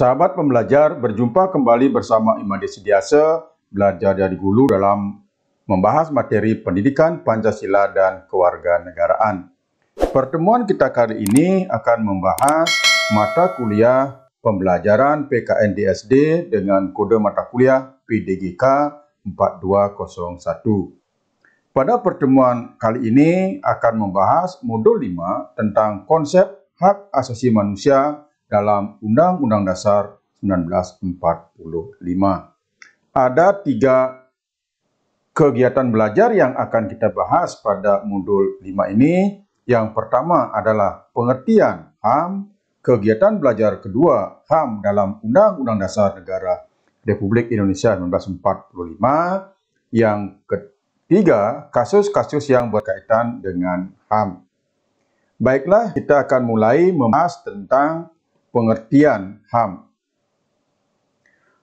Sahabat pembelajar, berjumpa kembali bersama Imade Sidiase, belajar dari Hulu dalam membahas materi pendidikan Pancasila dan kewarganegaraan. Pertemuan kita kali ini akan membahas mata kuliah pembelajaran PKN DSD dengan kode mata kuliah PDGK 4201. Pada pertemuan kali ini akan membahas modul 5 tentang konsep hak asasi manusia dalam Undang-Undang Dasar 1945. Ada 3 kegiatan belajar yang akan kita bahas pada modul 5 ini. Yang pertama adalah pengertian HAM, kegiatan belajar kedua HAM dalam Undang-Undang Dasar Negara Republik Indonesia 1945, yang ketiga kasus-kasus yang berkaitan dengan HAM. Baiklah, kita akan mulai membahas tentang pengertian HAM.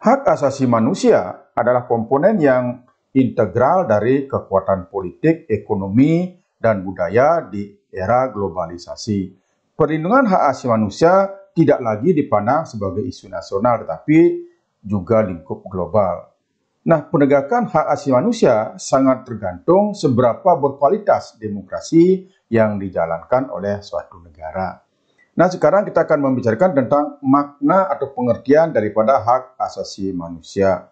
Hak asasi manusia adalah komponen yang integral dari kekuatan politik, ekonomi, dan budaya di era globalisasi. Perlindungan hak asasi manusia tidak lagi dipandang sebagai isu nasional, tetapi juga lingkup global. Nah, penegakan hak asasi manusia sangat tergantung seberapa berkualitas demokrasi yang dijalankan oleh suatu negara. Nah, sekarang kita akan membicarakan tentang makna atau pengertian daripada hak asasi manusia.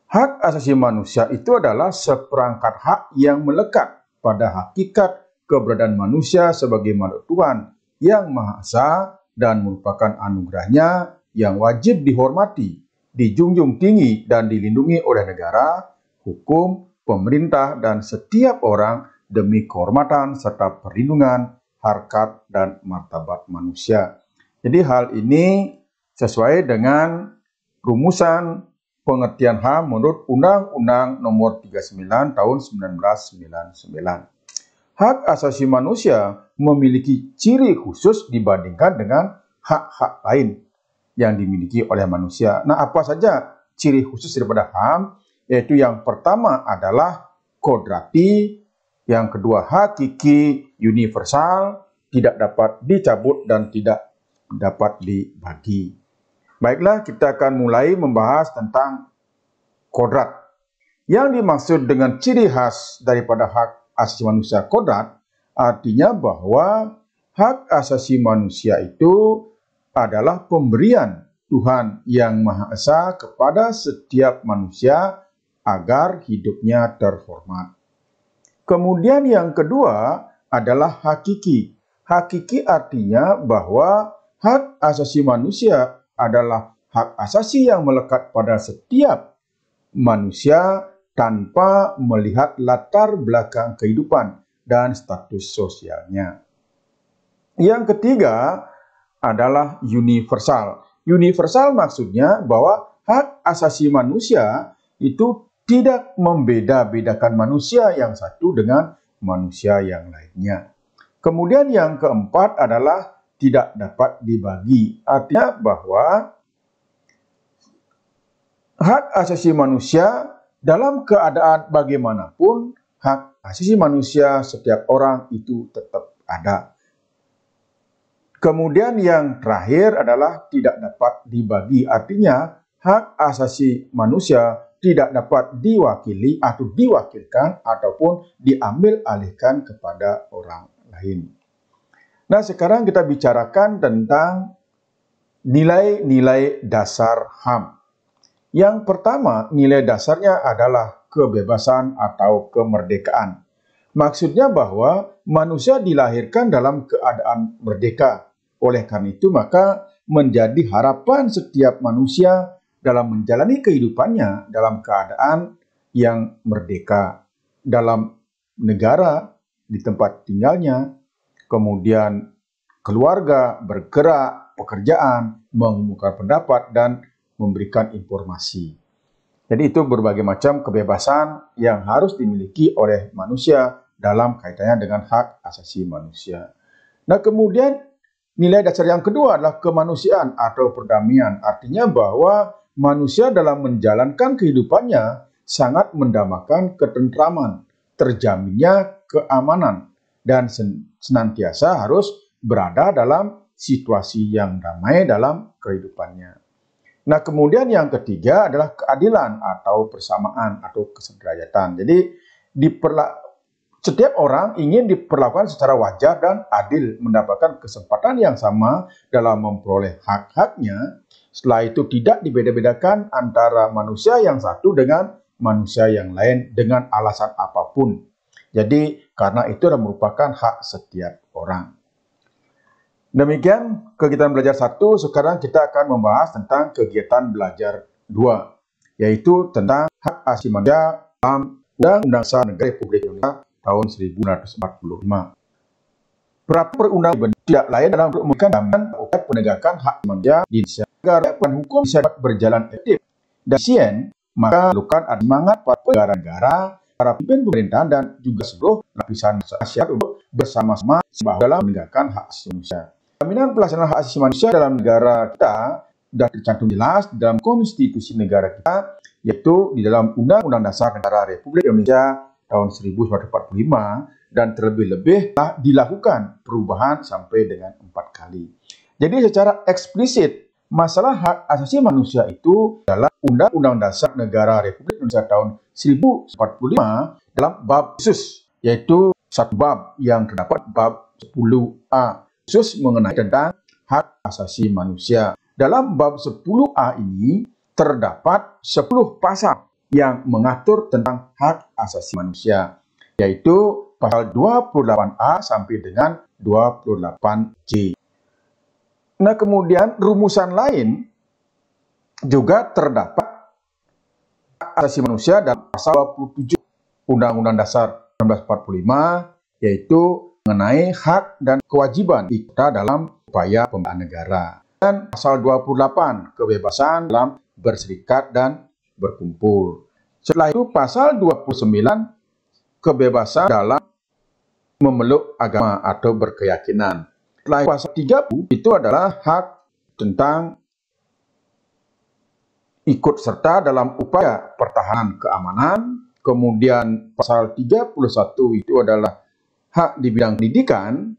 Hak asasi manusia itu adalah seperangkat hak yang melekat pada hakikat keberadaan manusia sebagai makhluk Tuhan yang Maha Esa dan merupakan anugerahnya yang wajib dihormati, dijunjung tinggi dan dilindungi oleh negara, hukum, pemerintah, dan setiap orang demi kehormatan serta perlindungan harkat dan martabat manusia. Jadi hal ini sesuai dengan rumusan pengertian HAM menurut Undang-Undang Nomor 39 Tahun 1999. Hak asasi manusia memiliki ciri khusus dibandingkan dengan hak-hak lain yang dimiliki oleh manusia. Nah, apa saja ciri khusus daripada HAM? Yaitu yang pertama adalah kodrati, yang kedua hakiki, universal, tidak dapat dicabut dan tidak dapat dibagi. Baiklah, kita akan mulai membahas tentang kodrat. Yang dimaksud dengan ciri khas daripada hak asasi manusia kodrat, artinya bahwa hak asasi manusia itu adalah pemberian Tuhan yang Maha Esa kepada setiap manusia agar hidupnya terhormat. Kemudian yang kedua adalah hakiki. Hakiki artinya bahwa hak asasi manusia adalah hak asasi yang melekat pada setiap manusia tanpa melihat latar belakang kehidupan dan status sosialnya. Yang ketiga adalah universal. Universal maksudnya bahwa hak asasi manusia itu tidak membeda-bedakan manusia yang satu dengan manusia yang lainnya. Kemudian yang keempat adalah tidak dapat dibagi. Artinya bahwa hak asasi manusia dalam keadaan bagaimanapun, hak asasi manusia setiap orang itu tetap ada. Kemudian yang terakhir adalah tidak dapat dibagi. Artinya hak asasi manusia tidak dapat diwakili atau diwakilkan ataupun diambil alihkan kepada orang lain. Nah, sekarang kita bicarakan tentang nilai-nilai dasar HAM. Yang pertama, nilai dasarnya adalah kebebasan atau kemerdekaan. Maksudnya bahwa manusia dilahirkan dalam keadaan merdeka. Oleh karena itu, maka menjadi harapan setiap manusia dalam menjalani kehidupannya dalam keadaan yang merdeka, dalam negara, di tempat tinggalnya, kemudian keluarga, bergerak, pekerjaan, mengumumkan pendapat, dan memberikan informasi. Jadi itu berbagai macam kebebasan yang harus dimiliki oleh manusia dalam kaitannya dengan hak asasi manusia. Nah, kemudian nilai dasar yang kedua adalah kemanusiaan atau perdamaian. Artinya bahwa manusia dalam menjalankan kehidupannya sangat mendambakan ketentraman, terjaminnya keamanan, dan senantiasa harus berada dalam situasi yang damai dalam kehidupannya. Nah, kemudian yang ketiga adalah keadilan atau persamaan atau kesederajatan. Jadi setiap orang ingin diperlakukan secara wajar dan adil, mendapatkan kesempatan yang sama dalam memperoleh hak-haknya. Setelah itu tidak dibeda-bedakan antara manusia yang satu dengan manusia yang lain dengan alasan apapun. Jadi karena itu adalah merupakan hak setiap orang. Demikian kegiatan belajar 1, sekarang kita akan membahas tentang kegiatan belajar 2, yaitu tentang hak asasi manusia dalam Undang-Undang Dasar Negara Republik Indonesia tahun 1945. Peraturan perundang-undangan tidak lain dalam untuk memberikan jaminan upaya penegakan hak manusia di Indonesia agar hukum bisa berjalan efektif dan efisien, maka diperlukan semangat para negara-negara, para pemimpin pemerintahan dan juga seluruh lapisan masyarakat untuk bersama-sama dalam menegakkan hak asasi manusia. Jaminan pelaksanaan hak asasi manusia dalam negara kita sudah tercantum jelas dalam konstitusi negara kita, yaitu di dalam Undang-Undang Dasar Negara Republik Indonesia tahun 1945, dan terlebih-lebih telah dilakukan perubahan sampai dengan 4 kali. Jadi secara eksplisit, masalah hak asasi manusia itu adalah Undang-Undang Dasar Negara Republik Indonesia tahun 1945 dalam bab khusus, yaitu satu bab yang terdapat bab 10A, khusus mengenai tentang hak asasi manusia. Dalam bab 10A ini terdapat 10 pasal yang mengatur tentang hak asasi manusia, yaitu pasal 28A sampai dengan 28C. Nah, kemudian rumusan lain juga terdapat hak asasi manusia dalam pasal 27 Undang-Undang Dasar 1945, yaitu mengenai hak dan kewajiban kita dalam upaya pembelaan negara. Dan pasal 28, kebebasan dalam berserikat dan berkumpul. Setelah itu pasal 29, kebebasan dalam memeluk agama atau berkeyakinan. Setelah pasal 30 itu adalah hak tentang ikut serta dalam upaya pertahanan keamanan. Kemudian pasal 31 itu adalah hak di bidang pendidikan.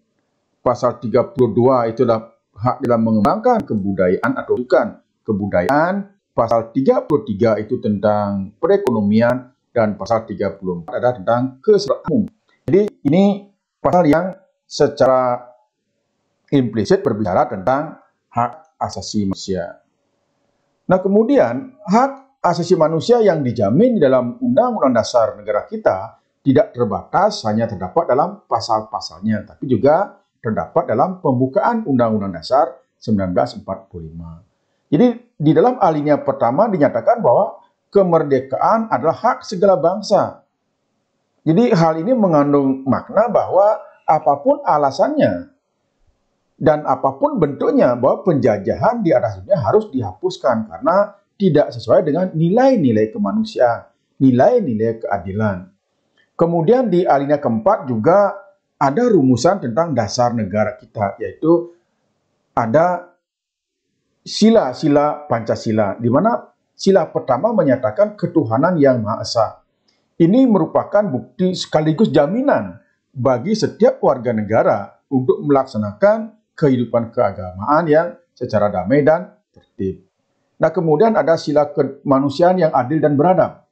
Pasal 32 itu adalah hak dalam mengembangkan kebudayaan atau bukan kebudayaan. Pasal 33 itu tentang perekonomian, dan pasal 34 adalah tentang keselamatan umum. Jadi ini pasal yang secara implisit berbicara tentang hak asasi manusia. Nah, kemudian hak asasi manusia yang dijamin di dalam Undang-Undang Dasar Negara kita tidak terbatas hanya terdapat dalam pasal-pasalnya, tapi juga terdapat dalam pembukaan Undang-Undang Dasar 1945. Jadi di dalam alinea pertama dinyatakan bahwa kemerdekaan adalah hak segala bangsa. Jadi hal ini mengandung makna bahwa apapun alasannya dan apapun bentuknya, bahwa penjajahan di atas dunia harus dihapuskan karena tidak sesuai dengan nilai-nilai kemanusiaan, nilai-nilai keadilan. Kemudian di alinea keempat juga ada rumusan tentang dasar negara kita, yaitu ada sila-sila Pancasila, di mana sila pertama menyatakan ketuhanan yang Maha Esa. Ini merupakan bukti sekaligus jaminan bagi setiap warga negara untuk melaksanakan kehidupan keagamaan yang secara damai dan tertib. Nah, kemudian ada sila kemanusiaan yang adil dan beradab.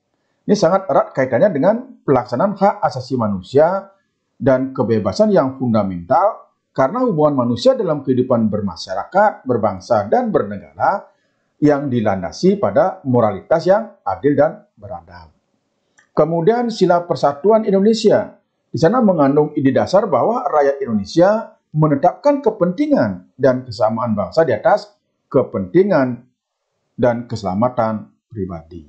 Ini sangat erat kaitannya dengan pelaksanaan hak asasi manusia dan kebebasan yang fundamental, karena hubungan manusia dalam kehidupan bermasyarakat, berbangsa, dan bernegara yang dilandasi pada moralitas yang adil dan beradab. Kemudian sila persatuan Indonesia. Di sana mengandung ide dasar bahwa rakyat Indonesia menetapkan kepentingan dan kesamaan bangsa di atas kepentingan dan keselamatan pribadi.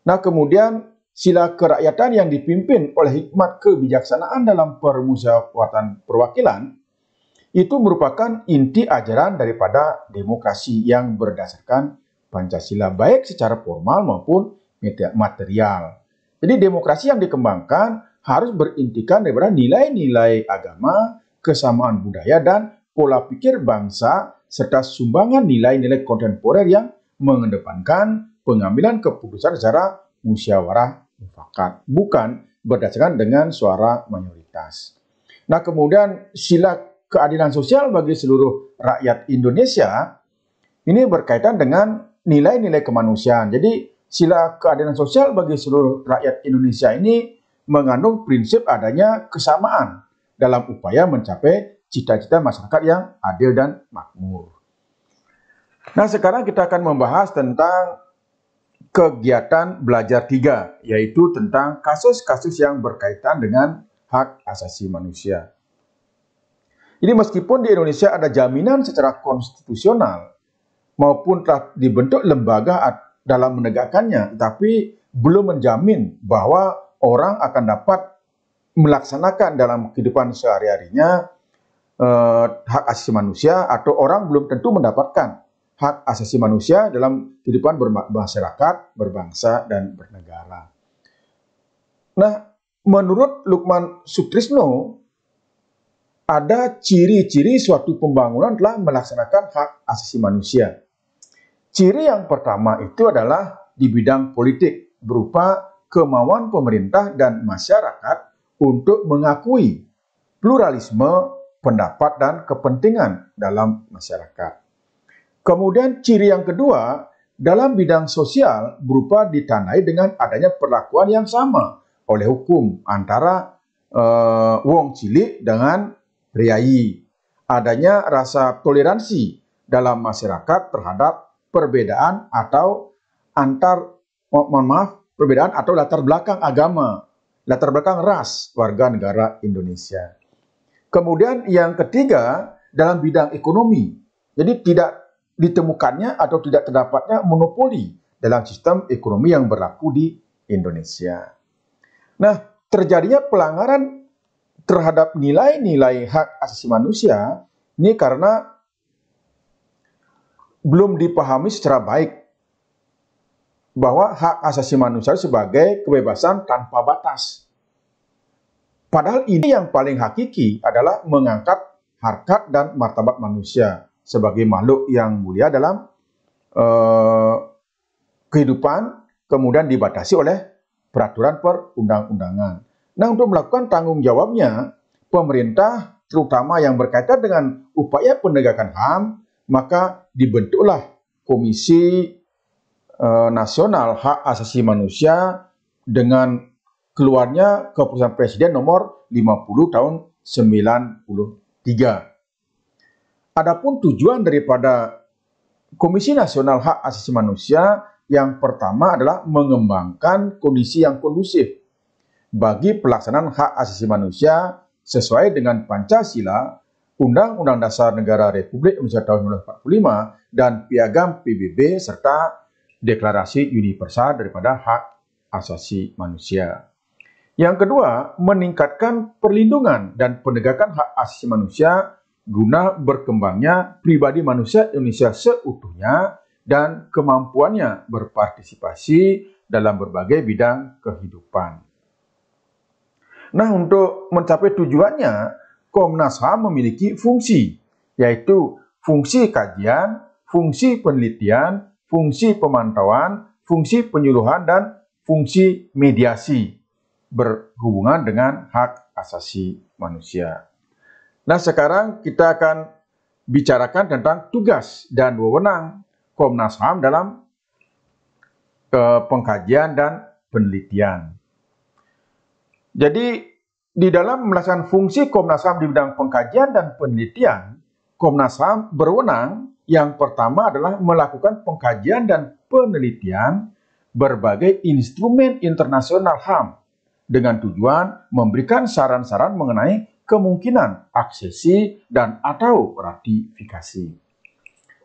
Nah, kemudian sila kerakyatan yang dipimpin oleh hikmat kebijaksanaan dalam permusyawaratan perwakilan itu merupakan inti ajaran daripada demokrasi yang berdasarkan Pancasila, baik secara formal maupun material. Jadi demokrasi yang dikembangkan harus berintikan daripada nilai-nilai agama, kesamaan budaya, dan pola pikir bangsa, serta sumbangan nilai-nilai kontemporer yang mengedepankan pengambilan keputusan secara musyawarah mufakat, bukan berdasarkan dengan suara mayoritas. Nah, kemudian sila keadilan sosial bagi seluruh rakyat Indonesia ini berkaitan dengan nilai-nilai kemanusiaan. Jadi sila keadilan sosial bagi seluruh rakyat Indonesia ini mengandung prinsip adanya kesamaan dalam upaya mencapai cita-cita masyarakat yang adil dan makmur. Nah, sekarang kita akan membahas tentang kegiatan belajar 3, yaitu tentang kasus-kasus yang berkaitan dengan hak asasi manusia. Jadi meskipun di Indonesia ada jaminan secara konstitusional maupun telah dibentuk lembaga dalam menegakkannya, tapi belum menjamin bahwa orang akan dapat melaksanakan dalam kehidupan sehari-harinya hak asasi manusia, atau orang belum tentu mendapatkan hak asasi manusia dalam kehidupan bermasyarakat, berbangsa, dan bernegara. Nah, menurut Lukman Sutrisno, ada ciri-ciri suatu pembangunan telah melaksanakan hak asasi manusia. Ciri yang pertama itu adalah di bidang politik, berupa kemauan pemerintah dan masyarakat untuk mengakui pluralisme pendapat dan kepentingan dalam masyarakat. Kemudian ciri yang kedua, dalam bidang sosial berupa ditandai dengan adanya perlakuan yang sama oleh hukum antara wong cilik dengan priai. Adanya rasa toleransi dalam masyarakat terhadap perbedaan atau perbedaan atau latar belakang agama, latar belakang ras warga negara Indonesia. Kemudian yang ketiga, dalam bidang ekonomi. Jadi tidak ditemukannya atau tidak terdapatnya monopoli dalam sistem ekonomi yang berlaku di Indonesia. Nah, terjadinya pelanggaran terhadap nilai-nilai hak asasi manusia ini karena belum dipahami secara baik bahwa hak asasi manusia sebagai kebebasan tanpa batas. Padahal ini yang paling hakiki adalah mengangkat harkat dan martabat manusia sebagai makhluk yang mulia dalam kehidupan, kemudian dibatasi oleh peraturan perundang-undangan. Nah, untuk melakukan tanggung jawabnya, pemerintah terutama yang berkaitan dengan upaya penegakan HAM, maka dibentuklah Komisi Nasional Hak Asasi Manusia dengan keluarnya keputusan Presiden nomor 50 tahun 93. Adapun tujuan daripada Komisi Nasional Hak Asasi Manusia yang pertama adalah mengembangkan kondisi yang kondusif bagi pelaksanaan hak asasi manusia sesuai dengan Pancasila, Undang-Undang Dasar Negara Republik Indonesia tahun 1945, dan Piagam PBB serta Deklarasi Universal daripada Hak Asasi Manusia. Yang kedua, meningkatkan perlindungan dan penegakan hak asasi manusia guna berkembangnya pribadi manusia Indonesia seutuhnya dan kemampuannya berpartisipasi dalam berbagai bidang kehidupan. Nah, untuk mencapai tujuannya, Komnas HAM memiliki fungsi, yaitu fungsi kajian, fungsi penelitian, fungsi pemantauan, fungsi penyuluhan, dan fungsi mediasi berhubungan dengan hak asasi manusia. Nah, sekarang kita akan bicarakan tentang tugas dan wewenang Komnas HAM dalam pengkajian dan penelitian. Jadi, di dalam melaksanakan fungsi Komnas HAM di bidang pengkajian dan penelitian, Komnas HAM berwenang yang pertama adalah melakukan pengkajian dan penelitian berbagai instrumen internasional HAM dengan tujuan memberikan saran-saran mengenai kemungkinan aksesi dan atau ratifikasi.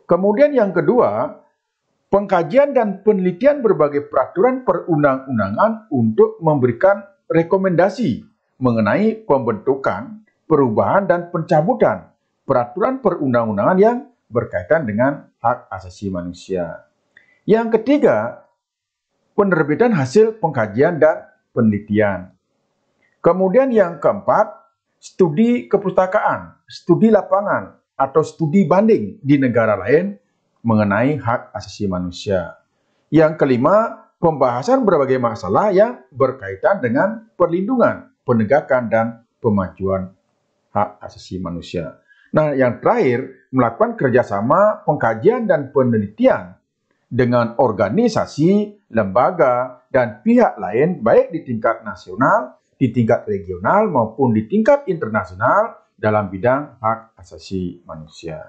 Kemudian yang kedua, pengkajian dan penelitian berbagai peraturan perundang-undangan untuk memberikan rekomendasi mengenai pembentukan, perubahan, dan pencabutan peraturan perundang-undangan yang berkaitan dengan hak asasi manusia. Yang ketiga, penerbitan hasil pengkajian dan penelitian. Kemudian yang keempat, studi kepustakaan, studi lapangan, atau studi banding di negara lain mengenai hak asasi manusia. Yang kelima, pembahasan berbagai masalah yang berkaitan dengan perlindungan, penegakan, dan pemajuan hak asasi manusia. Nah, yang terakhir, melakukan kerjasama pengkajian dan penelitian dengan organisasi, lembaga, dan pihak lain baik di tingkat nasional, di tingkat regional maupun di tingkat internasional dalam bidang hak asasi manusia.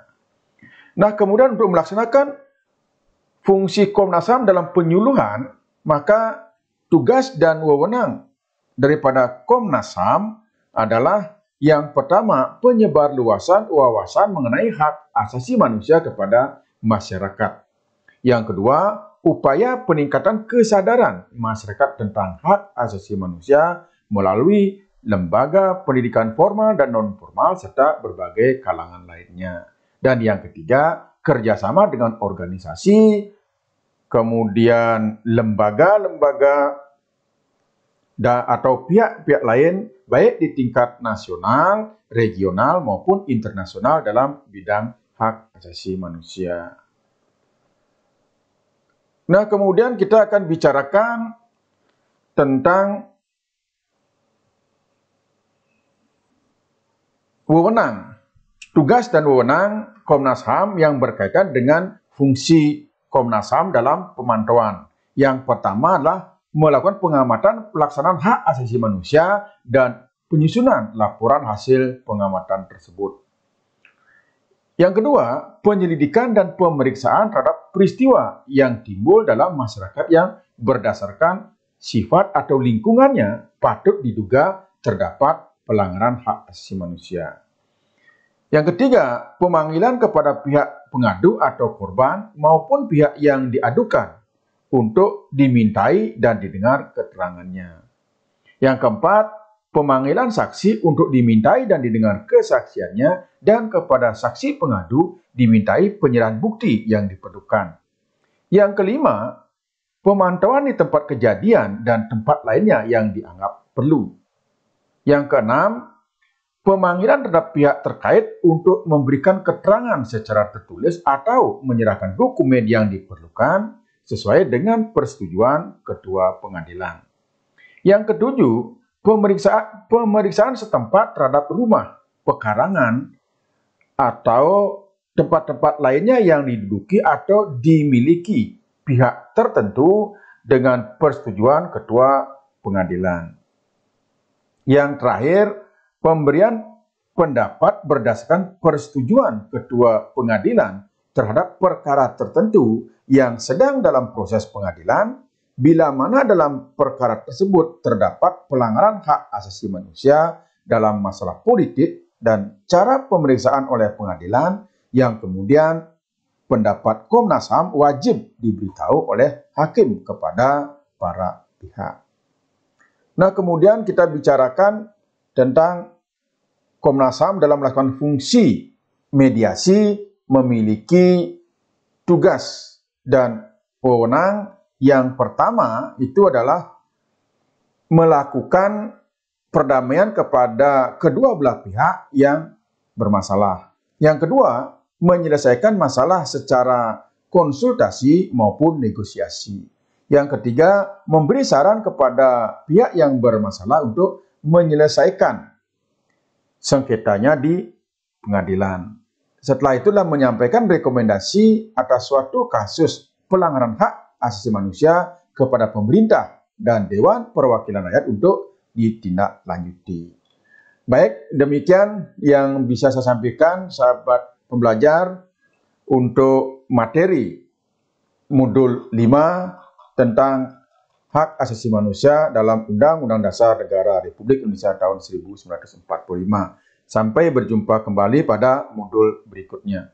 Nah, kemudian untuk melaksanakan fungsi Komnas HAM dalam penyuluhan, maka tugas dan wewenang daripada Komnas HAM adalah yang pertama, penyebarluasan wawasan mengenai hak asasi manusia kepada masyarakat. Yang kedua, upaya peningkatan kesadaran masyarakat tentang hak asasi manusia melalui lembaga pendidikan formal dan non-formal serta berbagai kalangan lainnya. Dan yang ketiga, kerjasama dengan organisasi, kemudian lembaga-lembaga atau pihak-pihak lain baik di tingkat nasional, regional maupun internasional dalam bidang hak asasi manusia. Nah, kemudian kita akan bicarakan tentang wewenang, tugas dan wewenang Komnas HAM yang berkaitan dengan fungsi Komnas HAM dalam pemantauan. Yang pertama adalah melakukan pengamatan pelaksanaan hak asasi manusia dan penyusunan laporan hasil pengamatan tersebut. Yang kedua, penyelidikan dan pemeriksaan terhadap peristiwa yang timbul dalam masyarakat yang berdasarkan sifat atau lingkungannya patut diduga terdapat pelanggaran hak asasi manusia. Yang ketiga, pemanggilan kepada pihak pengadu atau korban maupun pihak yang diadukan untuk dimintai dan didengar keterangannya. Yang keempat, pemanggilan saksi untuk dimintai dan didengar kesaksiannya dan kepada saksi pengadu dimintai penyerahan bukti yang diperlukan. Yang kelima, pemantauan di tempat kejadian dan tempat lainnya yang dianggap perlu. Yang keenam, pemanggilan terhadap pihak terkait untuk memberikan keterangan secara tertulis atau menyerahkan dokumen yang diperlukan sesuai dengan persetujuan ketua pengadilan. Yang ketujuh, pemeriksaan setempat terhadap rumah, pekarangan, atau tempat-tempat lainnya yang diduduki atau dimiliki pihak tertentu dengan persetujuan ketua pengadilan. Yang terakhir, pemberian pendapat berdasarkan persetujuan ketua pengadilan terhadap perkara tertentu yang sedang dalam proses pengadilan, bila mana dalam perkara tersebut terdapat pelanggaran hak asasi manusia dalam masalah politik dan cara pemeriksaan oleh pengadilan yang kemudian pendapat Komnas HAM wajib diberitahu oleh hakim kepada para pihak. Nah, kemudian kita bicarakan tentang Komnas HAM dalam melakukan fungsi mediasi memiliki tugas dan wewenang. Yang pertama itu adalah melakukan perdamaian kepada kedua belah pihak yang bermasalah. Yang kedua, menyelesaikan masalah secara konsultasi maupun negosiasi. Yang ketiga, memberi saran kepada pihak yang bermasalah untuk menyelesaikan sengketanya di pengadilan. Setelah itulah menyampaikan rekomendasi atas suatu kasus pelanggaran hak asasi manusia kepada pemerintah dan Dewan Perwakilan Rakyat untuk ditindaklanjuti. Baik, demikian yang bisa saya sampaikan, sahabat pembelajar, untuk materi modul 5 tentang hak asasi manusia dalam Undang-Undang Dasar Negara Republik Indonesia tahun 1945. Sampai berjumpa kembali pada modul berikutnya.